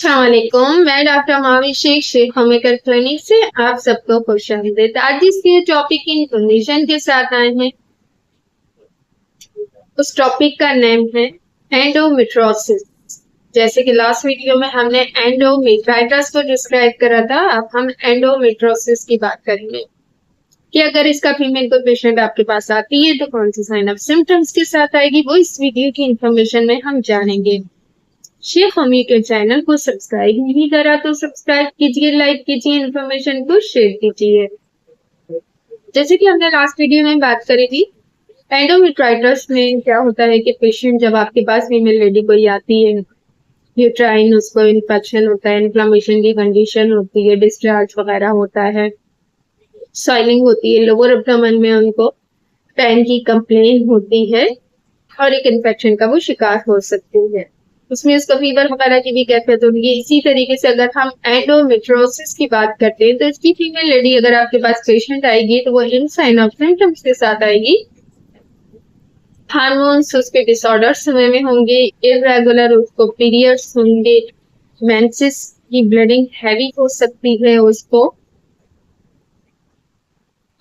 अस्सलाम वालेकुम। मैं doctor Mavi Sheikh homemaker clinic से आप सबको खुशामदीद। आज इसके टॉपिक की इंफॉर्मेशन के साथ आए हैं। उस टॉपिक का नेम है एंडोमेट्रोसिस। जैसे कि लास्ट वीडियो में हमने एंडोमेट्राइटिस को डिस्क्राइब करा था, अब हम एंडोमेट्रोसिस की बात करेंगे कि अगर इसका फीमेल कोई पेशेंट आपके पास आती है तो कौन सी साइन ऑफ सिम्टम्स के साथ आएगी, वो इस वीडियो की इंफॉर्मेशन में हम जानेंगे। शेख हमी के चैनल को सब्सक्राइब नहीं करा तो सब्सक्राइब कीजिए, लाइक कीजिए, इन्फॉर्मेशन को शेयर कीजिए। जैसे कि हमने लास्ट वीडियो में बात करी थी, एंडोमेट्राइटिस में क्या होता है कि पेशेंट जब आपके पास फीमेल लेडी कोई आती है, यूट्राइन उसको इन्फेक्शन होता है, इन्फ्लेमेशन की कंडीशन होती है, डिस्चार्ज वगैरह होता है, स्वेलिंग होती है, लोअर एब्डोमेन में उनको पेन की कंप्लेन होती है और एक इन्फेक्शन का वो शिकार हो सकती है। उसमें उसका फीवर वगैरह की भी कैफियत होगी। इसी तरीके से अगर हम एंडोमेट्रोसिस की बात करते हैं तो इसकी फीमेल लेडी अगर आपके पास पेशेंट आएगी तो वो इन साइन ऑफ सिम्टम्स के साथ आएगी। हार्मोन्स उसके डिसऑर्डर्स समय में होंगे, इरेगुलर उसको पीरियड्स होंगे, मेंसेस की ब्लीडिंग हैवी हो सकती है उसको,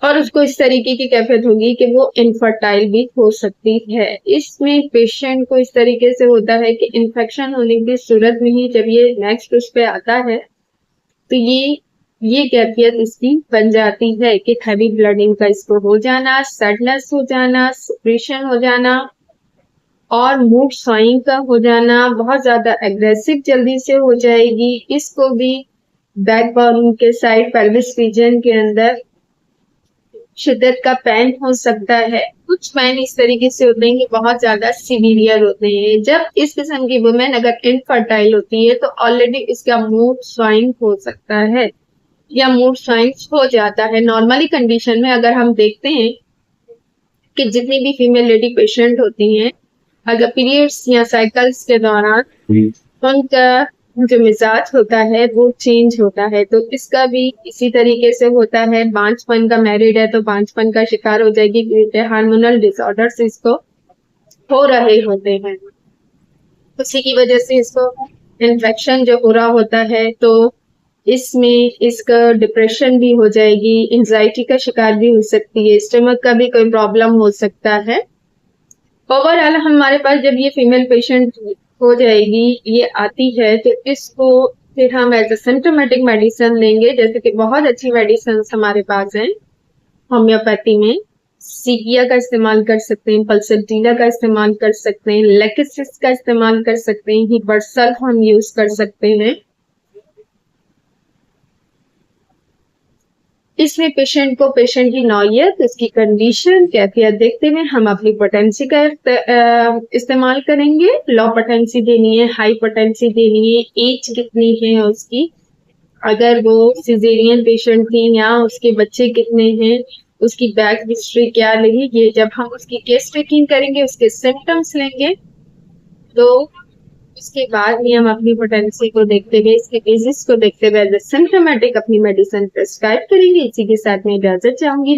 और उसको इस तरीके की कैफियत होगी कि वो इनफर्टाइल भी हो सकती है। इसमें पेशेंट को इस तरीके से होता है कि इन्फेक्शन होने की सूरत में ही जब ये नेक्स्ट उस पे आता है तो ये कैफियत इसकी बन जाती है कि हैवी ब्लडिंग का इसको हो जाना, सैडनेस हो जाना, सिक्रेशन हो जाना और मूड स्विंग का हो जाना, बहुत ज्यादा एग्रेसिव जल्दी से हो जाएगी। इसको भी बैकबोन के साइड पेल्विस रीजन के अंदर शिद्दत का पेन हो सकता है। कुछ पेन इस तरीके से होते हैं कि बहुत ज्यादा सीवियर होते हैं। जब इस किस्म की वुमेन अगर इनफर्टाइल होती है तो ऑलरेडी इसका मूड स्विंग हो सकता है या मूड स्विंग हो जाता है। नॉर्मली कंडीशन में अगर हम देखते हैं कि जितनी भी फीमेल लेडी पेशेंट होती हैं, अगर पीरियड्स या साइकिल्स के दौरान उनका जो मिजाज होता है वो चेंज होता है, तो इसका भी इसी तरीके से होता है। बांझपन का मैरिड है तो बांझपन का शिकार हो जाएगी क्योंकि हार्मोनल डिसऑर्डर्स इसको हो रहे होते हैं। उसी की वजह से इसको इन्फेक्शन जो हो रहा होता है तो इसमें इसका डिप्रेशन भी हो जाएगी, एंजाइटी का शिकार भी हो सकती है, स्टमक का भी कोई प्रॉब्लम हो सकता है। ओवरऑल हमारे पास जब ये फीमेल पेशेंट हो जाएगी, ये आती है, तो इसको फिर हम एज ए सिम्टोमेटिक मेडिसिन लेंगे। जैसे कि बहुत अच्छी मेडिसिन हमारे पास हैं होम्योपैथी में। सीगिया का इस्तेमाल कर सकते हैं, पल्सटीना का इस्तेमाल कर सकते हैं, लेकेसिस का इस्तेमाल कर सकते हैं, हिबर्सल हम यूज कर सकते हैं। इसमें पेशेंट को पेशेंट की नौयत, उसकी कंडीशन, कैफियत देखते हुए हम अपनी पोटेंसी का इस्तेमाल करेंगे। लो पोटेंसी देनी है, हाई पोटेंसी देनी है, एज कितनी है उसकी, अगर वो सिजेरियन पेशेंट थी या उसके बच्चे कितने हैं, उसकी बैक हिस्ट्री क्या लगी, ये जब हम उसकी केस टेकिंग करेंगे, उसके सिम्टम्स लेंगे, तो उसके बाद भी हम अपनी पोटेंसी को देखते हुए, इसके बेसिस को देखते हुए सिम्टोमेटिक अपनी मेडिसिन प्रिस्क्राइब करेंगे। इसी के साथ में इजाजत चाहूंगी।